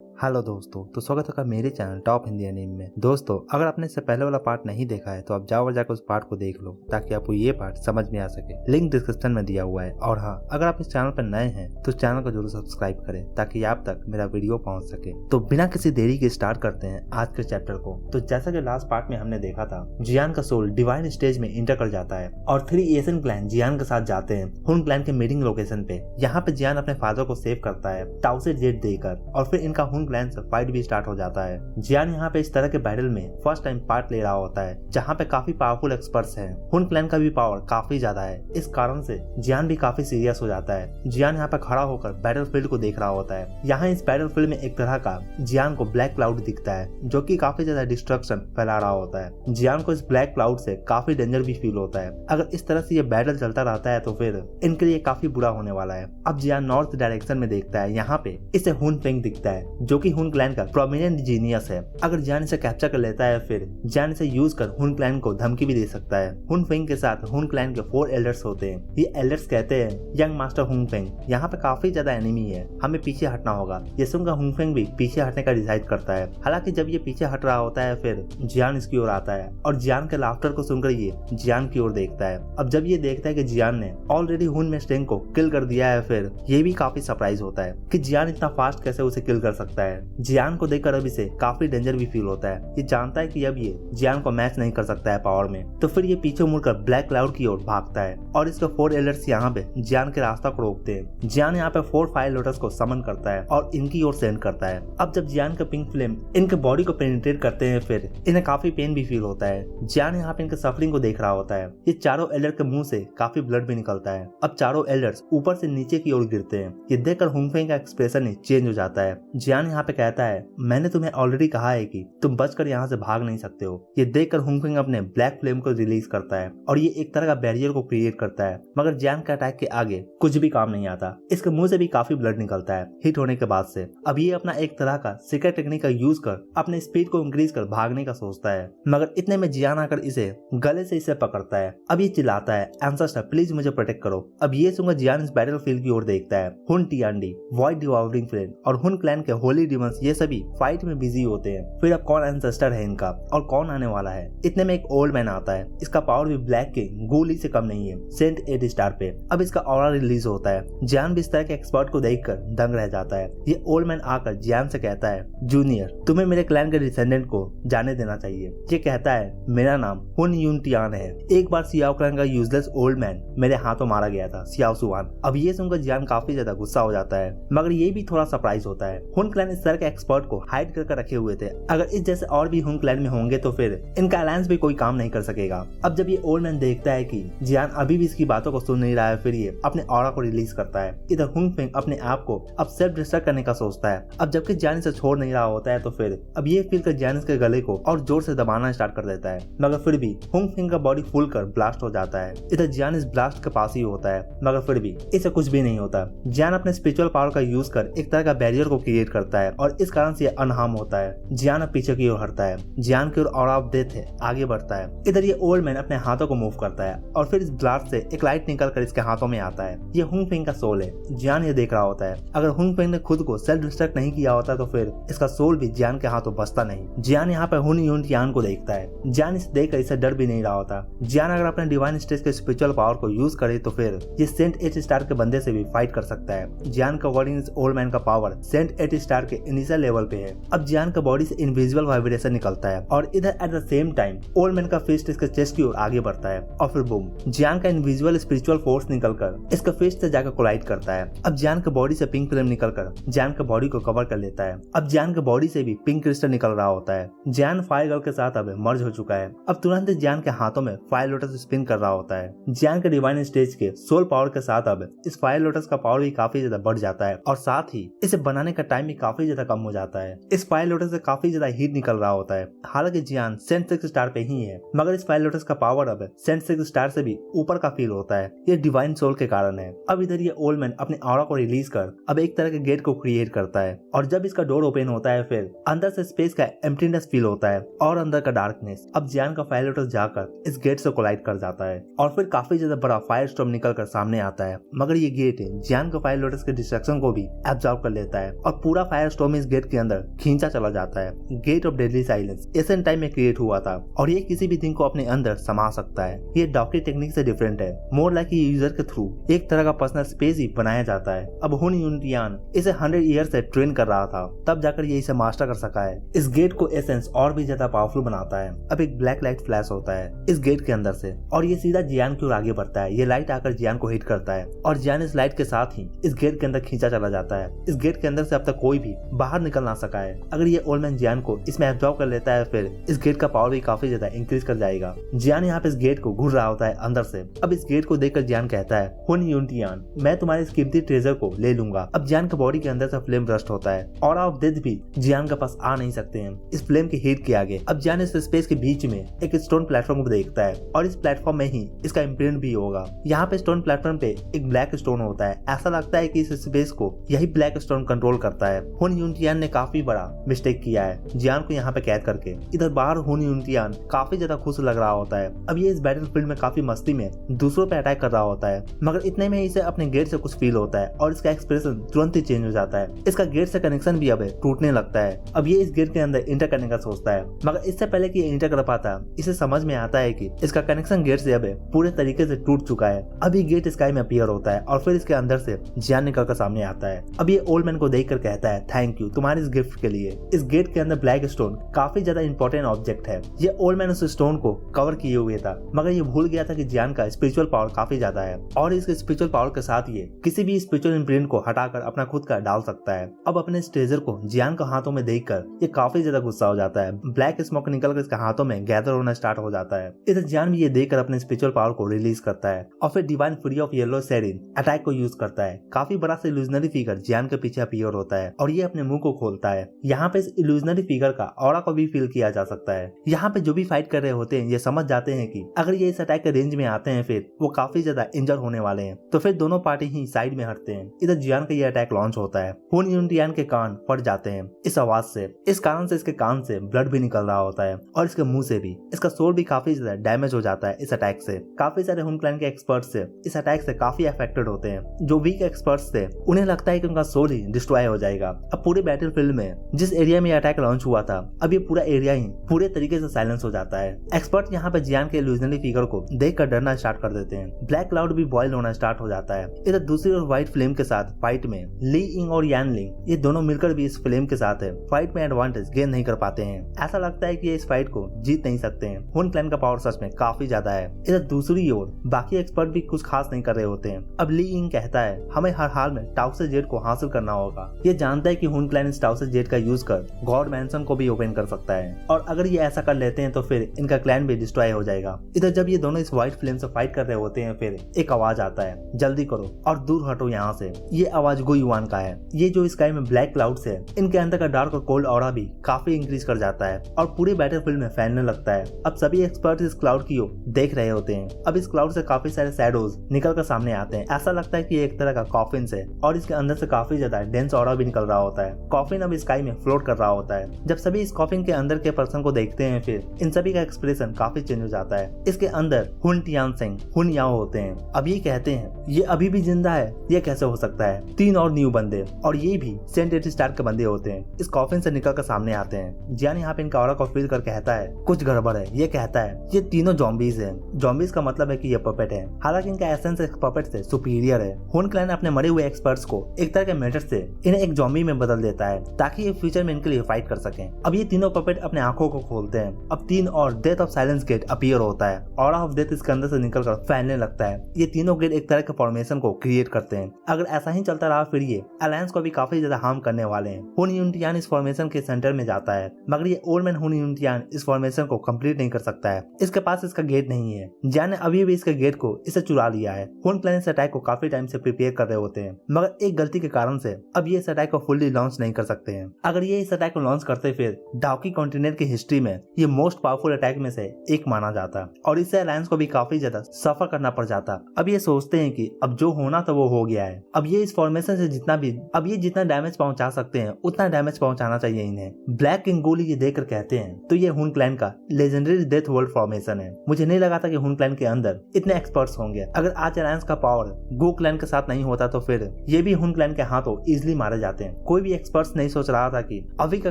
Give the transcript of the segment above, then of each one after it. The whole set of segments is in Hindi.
हेलो दोस्तों, तो स्वागत है मेरे चैनल टॉप हिंदी एनीमे में। दोस्तों, अगर आपने इससे पहले वाला पार्ट नहीं देखा है तो आप जाओ जाकर उस पार्ट को देख लो ताकि आपको ये पार्ट समझ में आ सके। लिंक डिस्क्रिप्शन में दिया हुआ है। और हाँ, अगर आप इस चैनल पर नए हैं तो चैनल को जरूर सब्सक्राइब करें ताकि आप तक मेरा वीडियो पहुंच सके। तो बिना किसी देरी के स्टार्ट करते हैं आज के चैप्टर को। तो जैसा कि लास्ट पार्ट में हमने देखा था, जियान का सोल डिवाइन स्टेज में इंटर कर जाता है और 3 एशियन क्लैन जियान के साथ जाते हैं हुन क्लैन के मीटिंग लोकेशन पे। यहाँ पे जियान अपने फादर को सेव करता है टाउ से जेट देकर, और फिर इनका हुन क्लैन से फाइट भी स्टार्ट हो जाता है। जियान यहाँ पे इस तरह के बैटल में फर्स्ट टाइम पार्ट ले रहा होता है जहाँ पे काफी पावरफुल एक्सपर्ट्स हैं। हुन क्लैन का भी पावर काफी ज्यादा है, इस कारण से जियान भी काफी सीरियस हो जाता है। जियान यहाँ पे खड़ा होकर बैटलफील्ड को देख रहा होता है। यहाँ इस बैटलफील्ड में एक तरह का जियान को ब्लैक क्लाउड दिखता है जो कि काफी ज्यादा डिस्ट्रक्शन फैला रहा होता है। जियान को इस ब्लैक क्लाउड से काफी डेंजर भी फील होता है। अगर इस तरह से ये बैटल चलता रहता है तो फिर इनके लिए काफी बुरा होने वाला है। अब जियान नॉर्थ डायरेक्शन में देखता है, यहाँ पे इसे हुन फेंग दिखता है जो कि हुन क्लैन का प्रोमिनेंट जीनियस है। अगर जियान इसे कैप्चर कर लेता है फिर जियान इसे यूज कर हुन क्लैन को धमकी भी दे सकता है। हुन फेंग के साथ हुन क्लैन के 4 एल्डर्स होते हैं। ये एल्डर्स कहते हैं यंग मास्टर हुन फेंग। यहाँ पे काफी ज्यादा एनिमी है, हमें पीछे हटना होगा। ये सुनकर हुन फेंग भी पीछे हटने का डिसाइड करता है। हालांकि जब ये पीछे हट रहा होता है फिर जियान इसकी ओर आता है और जियान के लाफ्टर को सुनकर ये जियान की ओर देखता है। अब जब ये देखता है कि जियान ने ऑलरेडी हुन मेस्टेंग को किल कर दिया है फिर ये भी काफी सरप्राइज होता है कि जियान इतना फास्ट कैसे उसे किल कर सकता है। जियान को देखकर अब इसे काफी डेंजर भी फील होता है। ये जानता है कि अब ये जियान को मैच नहीं कर सकता है पावर में, तो फिर ये पीछे मुड़कर ब्लैक क्लाउड की ओर भागता है और इसके 4 एल्डर्स यहाँ पे जियान के रास्ता को रोकते हैं। जियान यहाँ पे 4 फायर लोटस को समन करता है और इनकी ओर सेंड करता है। अब जब जियान का पिंक फ्लेम इनके बॉडी को पेनिट्रेट करते हैं फिर इन्हें काफी पेन भी फील होता है। जियान यहाँ पे इनके सफरिंग को देख रहा होता है। ये चारों एल्डर के मुंह से काफी ब्लड भी निकलता है। अब चारों एल्डर्स ऊपर से नीचे की ओर गिरते हैं। ये देखकर हुन फेंग का एक्सप्रेशन ही चेंज हो जाता है। जियान यहाँ पे कहता है, मैंने तुम्हें ऑलरेडी कहा है कि तुम बचकर यहाँ से भाग नहीं सकते हो। ये देखकर हुन फेंग अपने ब्लैक फ्लेम को रिलीज करता है और ये एक तरह का बैरियर को क्रिएट करता है, मगर जियान के अटैक के आगे कुछ भी काम नहीं आता। इसके मुंह से भी काफी ब्लड निकलता है हिट होने के बाद से। अब ये अपना एक तरह का सीक्रेट टेक्निक का यूज कर अपने स्पीड को इंक्रीज कर भागने का सोचता है, मगर इतने में जियान आकर इसे गले से इसे पकड़ता है। अब ये चिल्लाता है, एंसेस्टर प्लीज मुझे प्रोटेक्ट करो। अब ये सुनकर जियान इस बैटलफील्ड की ओर देखता है। हुन टियांडी, वॉइड डिवाउरिंग फ्लेम और हुन क्लैन के होली डिमंस ये सभी फाइट में बिजी होते हैं। फिर अब कौन एंसेस्टर है इनका और कौन आने वाला है। इतने में एक ओल्ड मैन आता है। इसका पावर भी ब्लैक के गोली से कम नहीं है, सेंट 8 स्टार पे। अब इसका ऑरा रिलीज होता है। जियान भी इस तरह के एक्सपर्ट को देखकर दंग रह जाता है। ये ओल्ड मैन आकर जियान से कहता है, जूनियर तुम्हें मेरे क्लैन के डिसेंडेंट को जाने देना चाहिए। ये कहता है, मेरा नाम हुन यून टियान है। एक बार सियाओ क्लैन का यूजलेस ओल्ड मैन मेरे हाथों मारा गया था, सियाओ सुवान। अब ये सुनकर जियान काफी ज्यादा गुस्सा हो जाता है, मगर ये भी थोड़ा सरप्राइज होता है। हुन क्लैन इस तरह के एक्सपर्ट को हाइड करके रखे हुए थे। अगर इस जैसे और भी हुन क्लैन में होंगे तो फिर इनका अलायंस भी कोई काम नहीं कर सकेगा। अब जब ये ओल्ड मैन देखता है कि जियान अभी भी इसकी बातों को सुन नहीं रहा है फिर ये अपने ऑरा को रिलीज करता है। इधर हुन फेंग अपने आप को अब सेल्फ डिस्ट्रक्ट करने का सोचता है। अब जबकि जियान इसे छोड़ नहीं रहा होता है तो फिर अब ये फील कर जियान इसके गले को और जोर से दबाना स्टार्ट कर देता है, मगर फिर भी हुन फेंग का बॉडी फुल कर ब्लास्ट हो जाता है। इधर जियान इस ब्लास्ट के पास ही होता है, मगर फिर भी इसे कुछ भी नहीं होता। जियान अपने स्पिरिचुअल पावर का यूज कर एक तरह का बैरियर को क्रिएट करता है और इस कारण से अनहार्म होता है। जियान अब पीछे की ओर हटता है। जियान की ओर ऑरा ऑफ डेथ है आगे बढ़ता है। इधर ये ओल्ड मैन अपने हाथों को मूव करता है और फिर इस ब्लास्ट से एक लाइट निकल कर इसके हाथों में आता है। ये हुन फेंग का सोल है। जियान ये देख रहा होता है। अगर हुन फेंग ने खुद को सेल्फ डिस्ट्रक्ट नहीं किया होता तो फिर इसका सोल भी जियान के हाथों बचता नहीं। जियान यहाँ पे हुन यून टियान को देखता है। जियान इसे देखकर इसे डर भी नहीं रहा होता। जियान अगर अपने डिवाइन स्टेज के स्पिरिचुअल पावर को यूज करे तो फिर ये सेंट 8 स्टार के बंदे से भी फाइट कर सकता है। जियान का अकॉर्डिंग इस ओल्ड मैन का पावर सेंट 8 स्टार के इनिशियल लेवल पे है। अब जियान का बॉडी से इनविजिबल वाइब्रेशन निकलता है और इधर at the same time old man का फिस्ट इसके चेस्ट की ओर आगे बढ़ता है और फिर बूम, जियान का इनविजिबल स्पिरिचुअल फोर्स निकलकर इसके फिस्ट से जाकर कोलाइड करता है। अब जियान के बॉडी से पिंक फ्लेम निकलकर जियान के बॉडी को कवर कर लेता है। अब जियान के बॉडी से भी पिंक क्रिस्टल निकल रहा होता है। जियान फायर गर्ल के साथ अब मर्ज हो चुका है। अब तुरंत जियान के हाथों में फायर लोटस स्पिन कर रहा होता है। जियान के डिवाइन स्टेज के सोल पावर के साथ अब इस फायर लोटस का पावर भी काफी ज्यादा बढ़ जाता है और साथ ही इसे बनाने का टाइम भी काफी ज्यादा कम हो जाता है। इस फायर लोटस से काफी ज्यादा हीट निकल रहा होता है। हालांकि जियान सेंट 6 स्टार पे ही है, मगर इस फायर लोटस का पावर अब सेंट 6 स्टार से भी ऊपर का फील होता है। ये डिवाइन सोल के कारण है। अब इधर ये ओल्ड मैन अपने ऑरा को रिलीज कर अब एक तरह के गेट को क्रिएट करता है और जब इसका डोर ओपन होता है फिर अंदर से स्पेस का एम्प्टीनेस फील होता है और अंदर का डार्कनेस। अब जियान का फायर लोटस जाकर इस गेट से कोलाइड कर जाता है और फिर काफी ज्यादा बड़ा फायर स्टॉर्म निकल कर सामने आता है, मगर ये गेट जियान का फायर लोटस के डिस्ट्रक्शन को भी एब्जॉर्ब कर लेता है और पूरा फायर स्टॉर्म इस गेट के अंदर खींचा चला जाता है। Gate of deadly silence Asian time में क्रिएट हुआ था और ये किसी भी थिंग को अपने अंदर समा सकता है। ये डॉक्टरी टेक्निक से डिफरेंट है, मोर लाइक यूजर के थ्रू एक तरह का पर्सनल स्पेस ही बनाया जाता है। अब हुन यूनिटियान इसे 100 ईयर से ट्रेन कर रहा था, तब जाकर ये इसे मास्टर कर सका है। इस गेट को एसेंस और भी ज्यादा पावरफुल बनाता है। अब एक ब्लैक लाइट फ्लैश होता है इस गेट के अंदर से और ये सीधा जियान की ओर आगे बढ़ता है। ये लाइट आकर जियान को हिट करता है और जियान इस लाइट के साथ ही इस गेट के अंदर खींचा चला जाता है। इस गेट के अंदर से अब तक कोई भी बाहर निकल ना सका है। अगर ये ओल्ड मैन जियान को इसमें एब्जॉर्ब कर लेता है फिर इस गेट का पावर भी काफी ज्यादा इंक्रीज कर जाएगा। जियान यहाँ पे इस गेट को घूर रहा होता है अंदर से। अब इस गेट को देखकर जियान कहता है, हुन यूनिटियान, मैं तुम्हारे इस कीमती ट्रेजर को ले लूंगा। अब जियान के बॉडी के अंदर से फ्लेम रस्ट होता है और ऑफ डेथ भी जियान के पास आ नहीं सकते हैं इस फ्लेम के हीट के आगे। अब जियान इस स्पेस के बीच में एक स्टोन प्लेटफॉर्म को देखता है और इस प्लेटफॉर्म में ही इसका इम्प्रिंट भी होगा। यहाँ पे स्टोन प्लेटफॉर्म पे एक ब्लैक स्टोन होता है। ऐसा लगता है कि इस स्पेस को यही ब्लैक स्टोन कंट्रोल करता है। हुन यूनिटियान ने काफी बड़ा मिस्टेक किया है जियान को यहाँ पे कैद करके। इधर बाहर हुन यूनिटियान काफी ज्यादा खुश लग रहा होता है। अब ये इस बैटलफील्ड में काफी मस्ती में दूसरों पे अटैक कर रहा होता है, मगर इतने में इसे अपने गेट से कुछ फील होता है और इसका एक्सप्रेशन तुरंत ही चेंज हो जाता है। इसका गेट से कनेक्शन भी अब टूटने लगता है। अब ये इस गेट के अंदर इंटर करने का सोचता है, मगर इससे पहले कि ये इंटर कर पाता इसे समझ में आता है कि इसका कनेक्शन गेट से अब पूरे तरीके से टूट चुका है। अब ये गेट स्काई में अपीयर होता है और फिर इसके अंदर से जियान निकल कर सामने आता है। अब ये ओल्ड मैन को देखकर कहता है, थैंक यू तुम्हारे इस गिफ्ट के लिए। इस गेट के अंदर ब्लैक स्टोन काफी ज्यादा इंपॉर्टेंट ऑब्जेक्ट है। ये ओल्ड मैन उस स्टोन को कवर किए हुए था, मगर ये भूल गया था कि जियान का स्पिरिचुअल पावर काफी ज्यादा है और इसके स्पिरिचुअल पावर के साथ ये किसी भी स्पिरिचुअल इम्प्रिंट को हटाकर अपना खुद का डाल सकता है। अब अपने इस ट्रेजर को जियान के हाथों में देखकर ये काफी ज्यादा गुस्सा हो जाता है। ब्लैक स्मोक निकलकर इसके हाथों में गैदर होना स्टार्ट हो जाता है। इधर जियान भी ये देखकर अपने स्पिरिचुअल पावर को रिलीज करता है और फिर डिवाइन फ्यूरी ऑफ येलो सेरिन अटैक को यूज करता है। काफी बड़ा सा इल्यूजनरी फिगर जियान के पीछे अपीयर होता है और ये अपने मुंह को खोलता है। यहाँ पे इस इल्यूजनरी फिगर का ऑरा को भी फील किया जा सकता है। यहाँ पे जो भी फाइट कर रहे होते हैं ये समझ जाते हैं कि अगर ये इस अटैक के रेंज में आते हैं फिर वो काफी ज्यादा इंजर होने वाले हैं, तो फिर दोनों पार्टी ही साइड में हटते हैं। इधर जियान का ये अटैक लॉन्च होता है। हुन यूनिटियान के कान फट जाते हैं इस आवाज से। इस कारण से इसके कान से ब्लड भी निकल रहा होता है और इसके मुंह से भी। इसका सोल भी काफी ज्यादा डैमेज हो जाता है इस अटैक से। काफी सारे हुन क्लैन के एक्सपर्ट्स से इस अटैक से काफी अफेक्टेड होते हैं। जो वीक एक्सपर्ट्स थे उन्हें लगता है कि उनका सोल ही डिस्ट्रॉय हो जाएगा। अब पूरे बैटलफील्ड में जिस एरिया में अटैक लॉन्च हुआ था अब ये पूरा एरिया ही पूरे तरीके से साइलेंस हो जाता है। एक्सपर्ट यहाँ पे जियान के इल्यूजनरी फिगर को देखकर डरना स्टार्ट कर देते हैं। ब्लैक क्लाउड भी बॉयल होना स्टार्ट हो जाता है। इधर दूसरी ओर व्हाइट फ्लेम के साथ फाइट में ली इंग और यान लिंग ये दोनों मिलकर भी इस फ्लेम के साथ फाइट में एडवांटेज गेन नहीं कर पाते हैं। ऐसा लगता है कि ये इस फाइट को जीत नहीं सकते हैं। हुन क्लैन का पावर सच में काफी ज्यादा है। इधर दूसरी ओर बाकी एक्सपर्ट भी कुछ खास नहीं कर रहे होते हैं। अब ली इंग कहता है, हमें हर हाल में टाउसे जेट को हासिल करना होगा। ये जानता है कि हुन क्लैन इस टाउसे जेट का यूज कर गॉड मैंसन को भी ओपन कर सकता है और अगर ये ऐसा कर लेते हैं तो फिर इनका क्लैन भी डिस्ट्रॉय हो जाएगा। इधर जब ये दोनों इस व्हाइट फ्लेम से फाइट कर रहे होते हैं फिर एक आवाज आता है, जल्दी करो और दूर हटो यहाँ से। ये आवाज गो युआन का है। ये जो स्काई में ब्लैक क्लाउड्स है इनके अंदर का डार्क और कोल्ड ऑरा भी काफी इंक्रीज कर जाता है और पूरे बैटलफील्ड में फैलने लगता है। अब सभी एक्सपर्ट इस क्लाउड की ओर देख रहे होते हैं। अब इस क्लाउड से काफी सारे शैडोज निकल कर सामने आते हैं। ऐसा लगता है कि एक तरह का कॉफिन है और इसके अंदर से काफी ज्यादा डेंस ऑरा भी निकल रहा होता है। कॉफिन अब स्काई में फ्लोट कर रहा होता है। जब सभी इस कॉफिन के अंदर के पर्सन को देखते हैं फिर इन सभी का एक्सप्रेशन काफी चेंज हो जाता है। इसके अंदर हुन टियान सिंह हुन याओ होते हैं। अब ये कहते हैं ये अभी भी जिंदा है, ये कैसे हो सकता है। 3 और न्यू बंदे और ये भी सेंट एटी स्टार के बंदे होते हैं इस कॉफिन से निकल कर सामने आते हैं। जियान यहाँ पे इनका ऑरा को फील कर कहता है कुछ गड़बड़ है। ये कहता है ये तीनों जॉम्बीज हैं। जॉम्बीज का मतलब है कि ये पपेट है, हालांकि इनका एसेंस एक पपेट से सुपीरियर है। हुन क्लैन अपने मरे हुए एक्सपर्ट्स को एक तरह के मेथड से इन्हें एक जॉम्बी में बदल देता है ताकि ये फ्यूचर में इनके लिए फाइट कर सकें। अब ये तीनों पपेट अपने आंखों को खोलते हैं। अब 3 और death of silence gate appear होता है। ऑरा ऑफ डेथ इसके अंदर से निकलकर फैलने लगता है। ये तीनों गेट एक तरह के फॉर्मेशन को क्रिएट करते हैं। अगर ऐसा ही चलता रहा फिर ये अलायंस को भी काफी ज्यादा हार्म करने वाले हैं। हुन यूनिटियान इस फॉर्मेशन के सेंटर में जाता है, मगर ये ओल्ड मैन हुन यूनिटियान इस फॉर्मेशन को कंप्लीट नहीं कर सकता है। इसके पास इसका गेट नहीं है। जियान ने अभी भी इसके गेट को इसे चुरा लिया है। हुन क्लैन इस अटैक को काफी टाइम से प्रिपेयर कर रहे होते हैं, मगर एक गलती के कारण से अब ये इस अटैक को फुल्ली लॉन्च नहीं कर सकते हैं। अगर ये इस अटैक को लॉन्च करते फिर डाउकी कॉन्टिनेंट की हिस्ट्री में ये मोस्ट पावरफुल अटैक में से एक माना जाता और इससे अलायंस को भी काफी ज्यादा सफर करना पड़ जाता। अब ये सोचते हैं कि अब जो होना था वो हो गया है। अब ये इस फॉर्मेशन से जितना डैमेज पहुंचा सकते हैं उतना डैमेज पहुंचाना चाहिए इन्हें। ब्लैक किंग गोली ये देखकर कहते हैं तो ये हुन क्लैन का लेजेंडरी डेथ वर्ल्ड फॉर्मेशन है। मुझे नहीं लगा था कि हुन क्लैन के अंदर इतने एक्सपर्ट्स होंगे। अगर आज अलायंस का पावर गो क्लैन के साथ नहीं होता तो फिर ये भी हुन क्लैन के हाथों इजिली मारे जाते हैं। कोई भी एक्सपर्ट्स नहीं सोच रहा था कि अभी का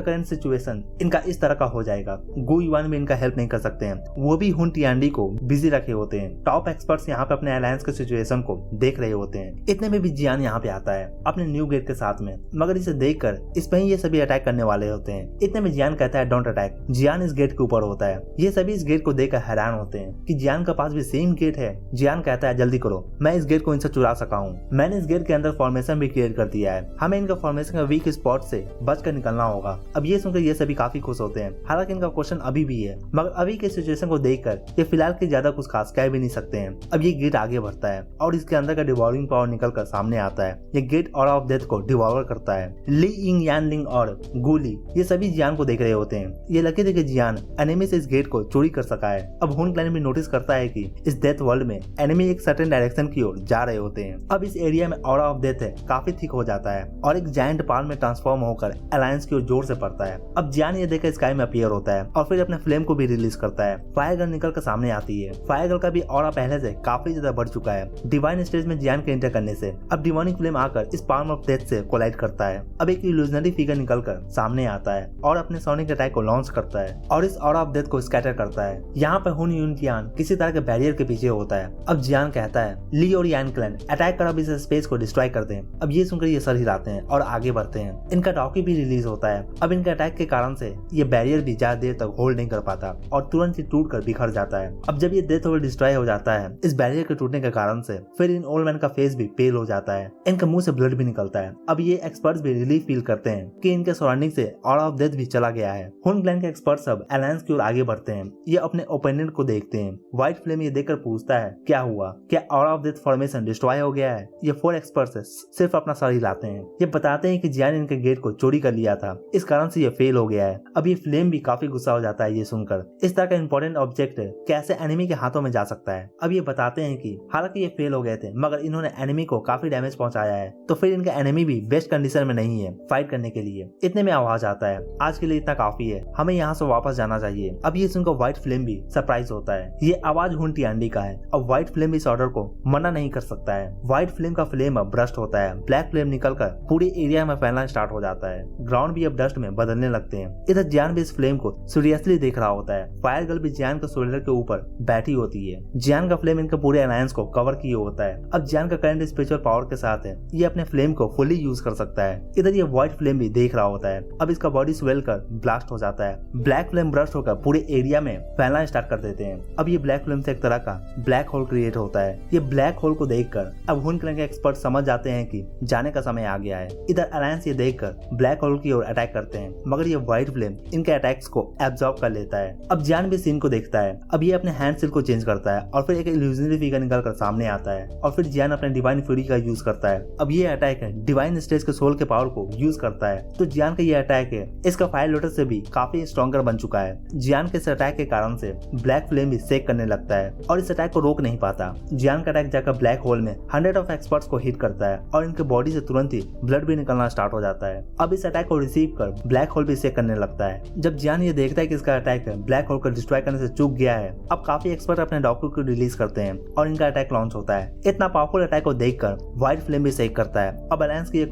करंट सिचुएशन इनका इस तरह का हो जाएगा। गु युआन भी इनका हेल्प नहीं कर सकते हैं, वो भी हुन टियांडी को बिजी रखे होते हैं। टॉप एक्सपर्ट्स यहाँ पे अपने अलायंस के सिचुएशन को देख रहे होते हैं। इतने में भी जियान यहाँ पे आता है अपने न्यू गेट के साथ में, मगर इसे देखकर इस पे ही ये सभी अटैक करने वाले होते हैं। इतने में जियान कहता है डोंट अटैक। जियान इस गेट के ऊपर होता है। ये सभी इस गेट को देखकर हैरान होते हैं कि जियान के पास भी सेम गेट है। जियान कहता है जल्दी करो, मैं इस गेट को इनसे चुरा सका हूँ। मैंने इस गेट के अंदर फॉर्मेशन भी क्रिएट कर दिया है, हमें इनका फॉर्मेशन का वीक स्पॉट से बचकर निकलना होगा। अब ये सुनकर ये सभी काफी खुश होते हैं। हालांकि इनका क्वेश्चन अभी भी है, मगर अभी के सिचुएशन को देखकर ये फिलहाल के ज्यादा कुछ खास कह भी नहीं सकते हैं। अब ये गेट आगे बढ़ता है और इसके अंदर का डिवॉल्विंग पावर निकलकर सामने आता है। ये गेट ऑरा ऑफ डेथ को डिवॉल्व करता है। ली इंग यानलिंग और गुली ये सभी जियान को देख रहे होते हैं। ये लकी थे कि जियान एनिमी से इस गेट को चोरी कर सका है। अब हुन क्लैन भी नोटिस करता है कि इस डेथ वर्ल्ड में एनिमी एक सर्टेन डायरेक्शन की ओर जा रहे होते हैं। अब इस एरिया में ऑरा ऑफ डेथ है काफी थिक हो जाता है और एक जायंट पाल में ट्रांसफॉर्म होकर अलायंस की ओर जोर से पड़ता है। अब जियान ये देखकर स्काई में अपीयर होता है और फिर अपने फ्लेम को भी रिलीज करता है। फायर गन निकल कर सामने आती है। फायर गन का भी ऑरा पहले से काफी ज्यादा बढ़ चुका है। डिवाइन स्टेज में जियान के एंटर करने से अब डिवाइनिंग फ्लेम आकर इस पाल्म ऑफ डेथ से कोलाइड करता है। अब एक इल्यूजनरी फिगर निकलकर सामने आता है और अपने सोनिक अटैक को लॉन्च करता है और इस ऑरा ऑफ डेथ को स्कैटर करता है। यहाँ पर हुन यूनटियान किसी तरह के बैरियर के पीछे होता है। अब जियान कहता है ली और यान क्लैन अटैक कर अब इस स्पेस को डिस्ट्रॉय कर दें। अब ये सुनकर ये सर हिलाते हैं और आगे बढ़ते हैं। इनका डॉकी भी रिलीज होता है। अब इनके अटैक के कारण से ये बैरियर भी ज्यादा देर तक होल्ड नहीं कर पाता और तुरंत ही टूट कर बिखर जाता है। अब जब ये डेथ ओवर डिस्ट्रॉय हो जाता है इस बैरियर के टूटने के कारण से, फिर इन ओल्ड मैन का फेस भी पेल हो जाता है। इनके मुंह से ब्लड भी निकलता है। अब ये एक्सपर्ट्स भी रिलीफ फील करते हैं कि इनके सराउंडिंग से ऑरा ऑफ डेथ भी चला गया है। हुन क्लैन के एक्सपर्ट्स अब अलायंस की ओर आगे बढ़ते हैं। ये अपने ओपोनेंट को देखते हैं। व्हाइट फ्लेम ये देखकर पूछता है क्या हुआ, क्या aura of death formation destroy हो गया है। ये 4 एक्सपर्ट्स सिर्फ अपना सर हिलाते हैं। ये बताते हैं कि जियान इनके गेट को चोरी कर लिया था, इस कारण से ये फेल हो गया है। अब ये फ्लेम भी काफी गुस्सा हो जाता है ये सुनकर। इस तरह का इंपॉर्टेंट ऑब्जेक्ट कैसे एनिमी के हाथों में जा सकता है। अब ये बताते हैं कि हालांकि ये फेल हो गए थे मगर इन्होंने एनिमी को काफी डैमेज पहुंचाया है, तो फिर इनका एनिमी भी बेस्ट कंडीशन में नहीं है फाइट करने के लिए। इतने में आवाज आता है आज के लिए इतना काफी है, हमें यहाँ से वापस जाना चाहिए। अब ये सुनकर व्हाइट फ्लेम भी सरप्राइज होता है। ये आवाज हुन टियांडी का है। अब व्हाइट फ्लेम इस ऑर्डर को मना नहीं कर सकता है। व्हाइट फ्लेम का फ्लेम अब ब्रस्ट होता है। ब्लैक फ्लेम निकलकर पूरे एरिया में फैलना स्टार्ट हो जाता है। ग्राउंड भी अब डस्ट में बदलने लगते हैं। इधर जियान भी इस फ्लेम को सीरियसली देख रहा होता है। फायर गर्ल भी जियान के शोल्डर के ऊपर बैठी होती है। जियान का फ्लेम इनके पूरे अलायंस को कवर किए होता है। अब जियान का करंट स्पिरिचुअल पावर के साथ है, ये अपने फ्लेम को फुली यूज कर सकता है। इधर ये व्हाइट फ्लेम भी देख रहा होता है। अब इसका बॉडी स्वेल कर ब्लास्ट हो जाता है। ब्लैक फ्लेम ब्रस्ट होकर पूरे एरिया में फैलना स्टार्ट कर देते हैं। अब ये ब्लैक फ्लेम से एक तरह का ब्लैक होल क्रिएट होता है। ये ब्लैक होल को देखकर अब हुन क्लैन के एक्सपर्ट समझ जाते हैं कि जाने का समय आ गया है। इधर अलायंस ये देखकर ब्लैक होल की ओर अटैक करते हैं, मगर ये व्हाइट फ्लेम इनके अटैक्स को एब्जॉर्ब कर लेता है। अब जियान भी सीन को देखता है। अब ये अपने हैंड सील को चेंज करता है और फिर एक इल्यूजनरी फिगर निकलकर सामने आता है और फिर जियान अपने डिवाइन फ्यूरी का यूज करता है। अब ये अटैक है डिवाइन स्टेज के सोल के पावर को यूज करता है। तो जियान का ये अटैक है इसका फायर लोटस से भी काफी स्ट्रॉन्गर बन चुका है। जियान के इस अटैक के कारण से ब्लैक फ्लेम भी सेक करने लगता है और इस अटैक को रोक नहीं पाता। जियान का अटैक जाकर ब्लैक होल में 100 ऑफ एक्सपर्ट्स को हिट करता है और इनके बॉडी से तुरंत ही ब्लड भी निकलना स्टार्ट हो जाता है। अब इस अटैक को रिसीव कर ब्लैक होल भी सेक करने लगता है। जब जियान ये देखता है कि इसका अटैक ब्लैक होल को डिस्ट्रॉय करने से चूक गया है, अब काफी एक्सपर्ट अपने डॉक्टर को रिलीज करते हैं और इनका अटैक लॉन्च होता है। इतना पावरफुल अटैक को देखकर व्हाइट फ्लेम भी सेक करता है। अब अलायंस के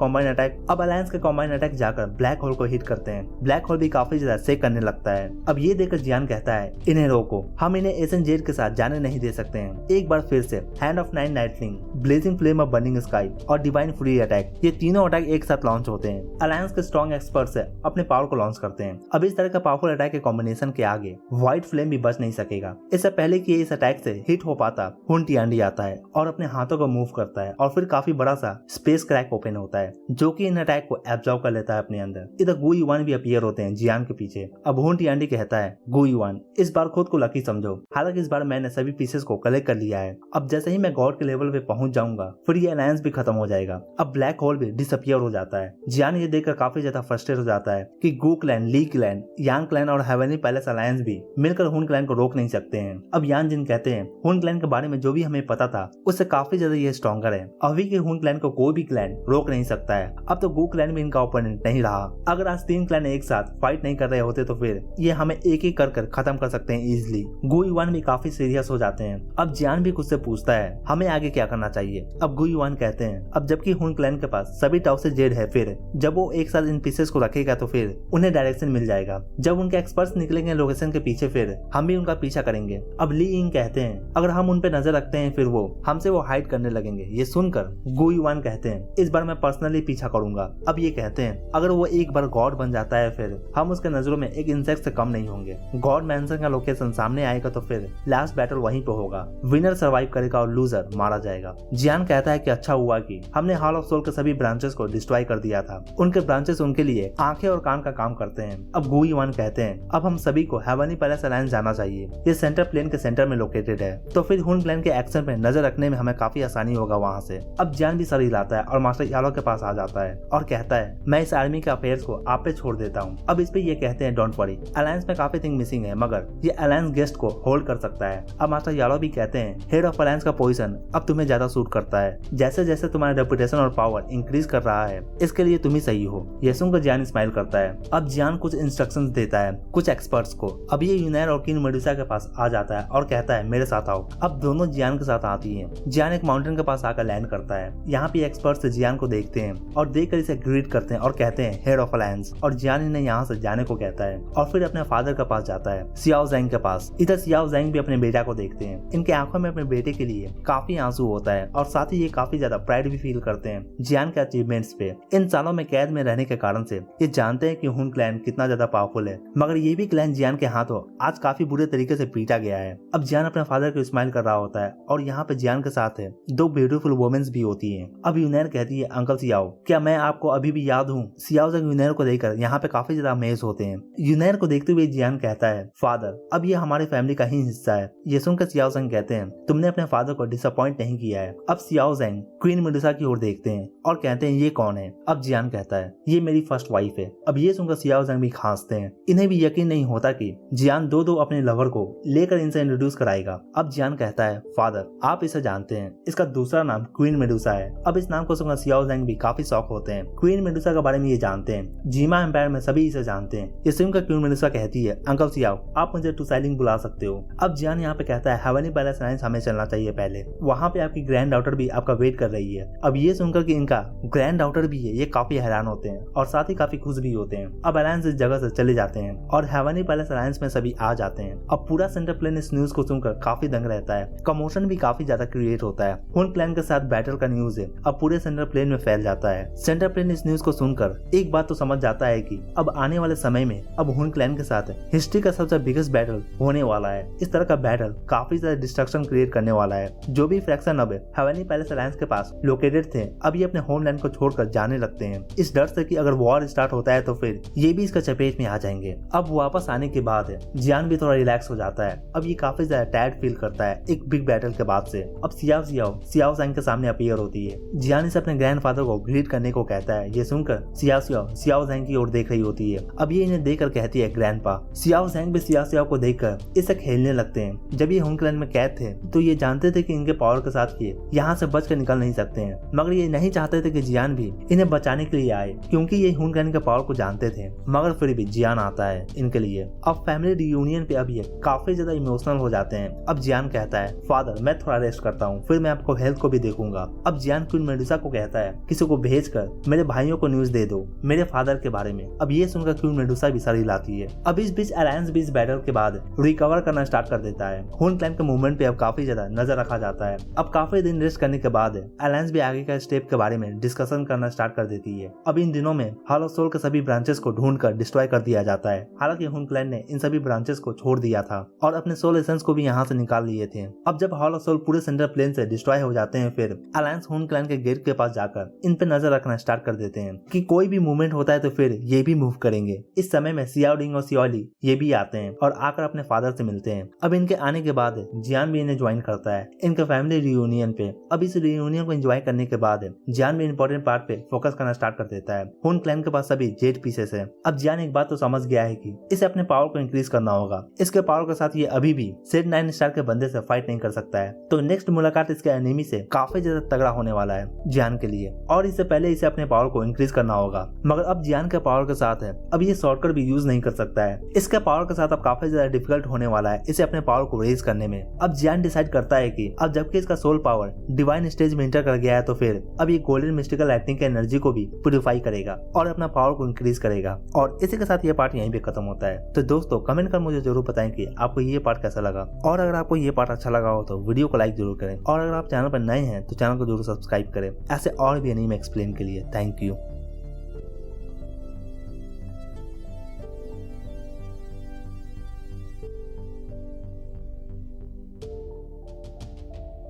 कॉम्बाइन अटैक जाकर ब्लैक होल को हिट करते हैं। ब्लैक होल भी काफी ज्यादा सेक करने लगता है। अब ये देखकर जियान कहता है इन्हें रोको, हम इन्हें एसन जेड के साथ जाने नहीं दे सकते हैं। एक बार फिर से hand of 9 Nightwing, blazing flame of burning sky और डिवाइन फ्यूरी अटैक, ये तीनों अटैक एक साथ लॉन्च होते हैं। अलायंस के स्ट्रॉन्ग एक्सपर्ट्स अपने पावर को लॉन्च करते हैं। अब इस तरह का पावरफुल अटैक के कॉम्बिनेशन के आगे व्हाइट फ्लेम भी बच नहीं सकेगा। इससे पहले कि इस अटैक से हिट हो पाता, हुन टियांडी आता है और अपने हाथों को मूव करता है और फिर काफी बड़ा सा स्पेस क्रैक ओपन होता है जो कि इन अटैक को एब्जॉर्ब कर लेता है अपने अंदर। इधर गु युआन भी अपीयर होते हैं जियान के पीछे। अब हुन टियांडी कहता है गु युआन, इस बार खुद को लकी समझो। हालांकि इस बार मैंने सभी पीसेस को कलेक्ट कर लिया है। अब जैसे ही मैं गॉड के लेवल पे पहुंच जाऊंगा फिर ये अलायंस भी खत्म हो जाएगा। अब ब्लैक होल भी डिसअपियर हो जाता है। जियान ये देखकर काफी ज्यादा फ्रस्ट्रेट हो जाता है कि गु क्लैन, ली क्लैन, यांग क्लैन और हेवनली पैलेस अलायंस भी मिलकर हुन क्लैन को रोक नहीं सकते हैं। अब यान जिन कहते हैं हुन क्लैन के बारे में जो भी हमें पता था उससे काफी ज्यादा ये स्ट्रॉन्गर है। अभी के हुन क्लैन को कोई भी क्लैन रोक नहीं सकता है। अब तो गु क्लैन भी इनका ओपोनेंट नहीं रहा। अगर आज 3 क्लैन एक साथ फाइट नहीं कर रहे होते तो फिर ये हमें एक एक कर खत्म कर सकते हैं इजिली। गु युआन भी काफी सीरियस हो जाते हैं। अब जियान भी खुद से पूछता है हमें आगे क्या करना चाहिए। अब गु युआन कहते हैं अब जबकि हुन क्लैन के पास सभी टॉक्सिक जेड है है फिर जब वो एक साथ इन पीसेस को रखेगा तो फिर उन्हें डायरेक्शन मिल जाएगा। जब उनके एक्सपर्ट्स निकलेंगे लोकेशन के पीछे फिर हम भी उनका पीछा करेंगे। अब ली यिंग कहते हैं अगर हम उन पे नजर रखते हैं फिर वो हमसे वो हाइड करने लगेंगे। ये सुनकर गु युआन कहते हैं इस बार मैं पर्सनली पीछा करूंगा। अब ये कहते हैं अगर वो एक बार गॉड बन जाता है फिर हम उसके नजरों में एक इंसेक्ट से कम नहीं होंगे। गॉड मैंसन का लोकेशन सामने आएगा तो फिर लास्ट बैटल वहीं पे होगा। विनर सर्वाइव करेगा और लूजर मारा जाएगा। जियान कहता है कि अच्छा हुआ कि हमने हॉल ऑफ सोल के सभी ब्रांचेस को डिस्ट्रॉय कर दिया था। उनके ब्रांचेस उनके लिए आंखें और कान का काम करते हैं। अब गु युआन कहते हैं अब हम सभी को हेवनली पैलेस अलायंस जाना चाहिए। ये सेंटर प्लेन के सेंटर में लोकेटेड है तो फिर हुन क्लैन के एक्शन पे नजर रखने में हमें काफी आसानी होगा वहाँ से। अब जियान भी सर हिलाता है और मास्टर यालो के पास आ जाता है और कहता है मैं इस आर्मी के अफेयर्स को आप पे छोड़ देता हूँ। अब इस पे ये कहते हैं डोंट वरी अलायंस में काफी थिंग मिसिंग है मगर ये अलायंस गेस्ट को होल्ड कर सकता है। अब मास्टर यालो भी कहते हैं हेड ऑफ अलायंस का पोजीशन अब तुम्हें ज्यादा सूट करता है। जैसे जैसे तुम्हारा रेपुटेशन और पावर इंक्रीज कर रहा है इसके लिए तुम ही सही हो। ये सुनकर जियान स्माइल करता है। अब जियान कुछ इंस्ट्रक्शंस देता है कुछ एक्सपर्ट्स को। अब ये यूनायर और क्वीन मेडुसा के पास आ जाता है और कहता है मेरे साथ आओ। अब दोनों जियान के साथ आती हैं। जियान एक माउंटेन के पास आकर लैंड करता है। यहाँ पे एक्सपर्ट्स जियान को देखते हैं और देखकर इसे ग्रीट करते हैं और कहते हैं हेड ऑफ अलायंस और जियान इन्हें यहाँ से जाने को कहता है और फिर अपने फादर के पास जाता है सियाओ ज़ैंग के पास। इधर सियाओ ज़ैंग भी अपने बेटा को देखते हैं। इनके आंखों में अपने बेटे के लिए काफी आंसू होता है और साथ ही ये काफी ज्यादा प्राइड भी फील करते हैं जियान के अचीवमेंट्स पे। इन सालों में कैद में रहने के कारण से ये जानते हैं कि हुन क्लैन कितना ज्यादा पावरफुल है मगर ये भी क्लैन जियान के हाथों आज काफी बुरे तरीके से पीटा गया है। अब जियान अपने फादर को स्माइल कर रहा होता है और यहाँ पे जियान के साथ है दो ब्यूटीफुल वुमेन्स भी होती हैं। अब यूनैर कहती है अंकल सियाओ क्या मैं आपको अभी भी याद हूँ। सियाओ जब यूनैर को देखकर यहाँ पे काफी ज्यादा अमेज होते हैं। यूनैर को देखते हुए जियान कहता है फादर अब ये हमारे फैमिली का ही हिस्सा है। ये सुनकर सियाओ ज़ैंग कहते हैं तुमने अपने फादर को डिसअपॉइंट नहीं किया है। अब सियाओ ज़ैंग क्वीन मेडुसा की ओर देखते हैं और कहते हैं ये कौन है। अब जियान कहता है ये मेरी फर्स्ट वाइफ है। अब ये सुनकर सियाओ ज़ैंग भी खांसते हैं। इन्हें भी यकीन नहीं होता कि जियान दो अपने लवर को लेकर इनसे इंट्रोड्यूस कराएगा। अब जियान कहता है फादर आप इसे जानते हैं इसका दूसरा नाम क्वीन मेडुसा है। अब इस नाम को सुनकर सियाओ ज़ैंग भी काफी शॉक होते हैं। क्वीन मेडुसा के बारे में ये जानते हैं जीमा एम्पायर में सभी इसे जानते हैं। ये सुनकर क्वीन मेडुसा कहती है अंकल सियाओ आप मुझे टू साइलिंग बुला सकते हो। अब जियान यहाँ पे कहता है हेवनली पैलेस अलायंस हमें चलना चाहिए पहले वहाँ पे आपकी ग्रैंड डॉटर भी आपका वेट कर रही है। अब ये सुनकर कि इनका ग्रैंड डॉटर भी है ये काफी हैरान होते हैं और साथ ही काफी खुश भी होते हैं। अब अलायंस इस जगह से चले जाते हैं और हेवनली पैलेस अलायंस में सभी आ जाते हैं। अब पूरा सेंटर प्लेन इस न्यूज को सुनकर काफी दंग रहता है। कमोशन भी काफी ज्यादा क्रिएट होता है। हुन क्लैन के साथ बैटल का न्यूज है अब पूरे सेंटर प्लेन में फैल जाता है। सेंटर प्लेन इस न्यूज को सुनकर एक बात तो समझ जाता है कि अब आने वाले समय में अब हुन क्लैन के साथ हिस्ट्री का सबसे बिगेस्ट बैटल होने वाला है। इस तरह का बैटल काफी ज्यादा डिस्ट्रक्शन क्रिएट करने वाला है। जो भी फ्रैक्शन अब हेवनली पैलेस अलायंस के पास लोकेटेड थे अब ये अपने होमलैंड को छोड़कर जाने लगते हैं इस डर से कि अगर वॉर स्टार्ट होता है तो फिर ये भी इसका चपेट में आ जाएंगे। अब वापस आने के बाद जियान भी थोड़ा रिलैक्स हो जाता है। अब ये काफी ज्यादा टायर्ड फील करता है एक बिग बैटल के बाद से। अब सियाओ ज़ैंग के सामने अपीयर होती है। जियान इसे अपने ग्रैंडफादर को ग्रीट करने को कहता है। ये सुनकर सियाओ ज़ैंग की ओर देख रही होती है। अब ये इन्हें देखकर कहती है ग्रैंडपा। सियाओ ज़ैंग भी सियाओ को देखकर इसे खेलने लगते हैं। जब ये हुन क्लैन में कैद थे तो ये जानते थे कि इनके पावर के साथ ये यहाँ से बच कर निकल नहीं सकते हैं मगर ये नहीं चाहते थे कि जियान भी इन्हें बचाने के लिए आए क्योंकि ये हुन क्लैन के पावर को जानते थे मगर फिर भी जियान आता है इनके लिए। अब फैमिली रियूनियन पे अब ये काफी ज्यादा इमोशनल हो जाते हैं। अब जियान कहता है फादर मैं थोड़ा रेस्ट करता हूँ फिर मैं आपको हेल्थ को भी देखूंगा। अब जियान क्वीन मेडुसा को कहता है किसी को भेजकर मेरे भाइयों को न्यूज दे दो मेरे फादर के बारे में। अब ये सुनकर क्वीन मेडुसा भी सर हिलाती है। अब इस बीच अलायंस भी इस बैटल के बाद रिकवर करना स्टार्ट कर देता है। हुन क्लैन के मूवमेंट पे अब काफी ज्यादा नजर रखा जाता है। अब काफी दिन रेस्ट करने के बाद अलायंस भी आगे का स्टेप के बारे में डिस्कशन करना स्टार्ट कर देती है। अब इन दिनों में हॉल ऑफ सोल के सभी ब्रांचेस को ढूंढकर डिस्ट्रॉय कर दिया जाता है। हालांकि हुन क्लैन ने इन सभी ब्रांचेस को छोड़ दिया था और अपने सोल एसेंस को भी यहाँ से निकाल लिए थे। अब जब हॉल ऑफ सोल पूरे सेंटर प्लेन से डिस्ट्रॉय हो जाते हैं फिर अलायंस हुन क्लैन के गेट के पास जाकर इन पे नजर रखना स्टार्ट कर देते हैं कि कोई भी मूवमेंट होता है तो फिर ये भी मूव करेंगे। इस समय में सियाओडिंग और सियोली ये भी आते हैं और आकर अपने फादर से मिलते हैं। अब इनके आने के बाद जियान भी इन्हें ज्वाइन करता है इनके फैमिली रियूनियन पे। अब इस रियूनियन को एंजॉय करने के बाद जियान भी इंपॉर्टेंट पार्ट पे फोकस करना स्टार्ट कर देता है। हुन क्लैन के पास सभी जेट पीसेस है। अब जियान एक बात तो समझ गया है कि इसे अपने पावर को इंक्रीज करना होगा। इसके पावर के साथ ये अभी भी सेट 9 स्टार के बंदे से फाइट नहीं कर सकता है। तो नेक्स्ट मुलाकात इसके एनिमी से काफी ज्यादा तगड़ा होने वाला है जियान के लिए और इससे पहले इसे अपने पावर को इंक्रीज करना होगा। मगर अब जियान के पावर के साथ है अब ये शॉर्टकट भी यूज नहीं कर सकता है। इसके पावर के साथ अब काफी ज्यादा डिफिकल्ट होने वाला है इसे अपने पावर को रेज करने में। अब जियान डिसाइड करता है कि अब जबकि इसका सोल पावर डिवाइन स्टेज में इंटर कर गया है तो फिर अब ये गोल्डन मिस्टिकल लाइटनिंग की एनर्जी एनर्जी को भी प्यूरिफाई करेगा और अपना पावर को इंक्रीज करेगा। और इसी के साथ ये पार्ट यहीं पे खत्म होता है। तो दोस्तों कमेंट कर मुझे जरूर बताएं कि आपको ये पार्ट कैसा लगा, और अगर आपको ये पार्ट अच्छा लगा हो तो वीडियो को लाइक जरूर करें, और अगर आप चैनल पर नए हैं तो चैनल को जरूर सब्सक्राइब करें ऐसे और भी एनीमे एक्सप्लेन के लिए। Thank you.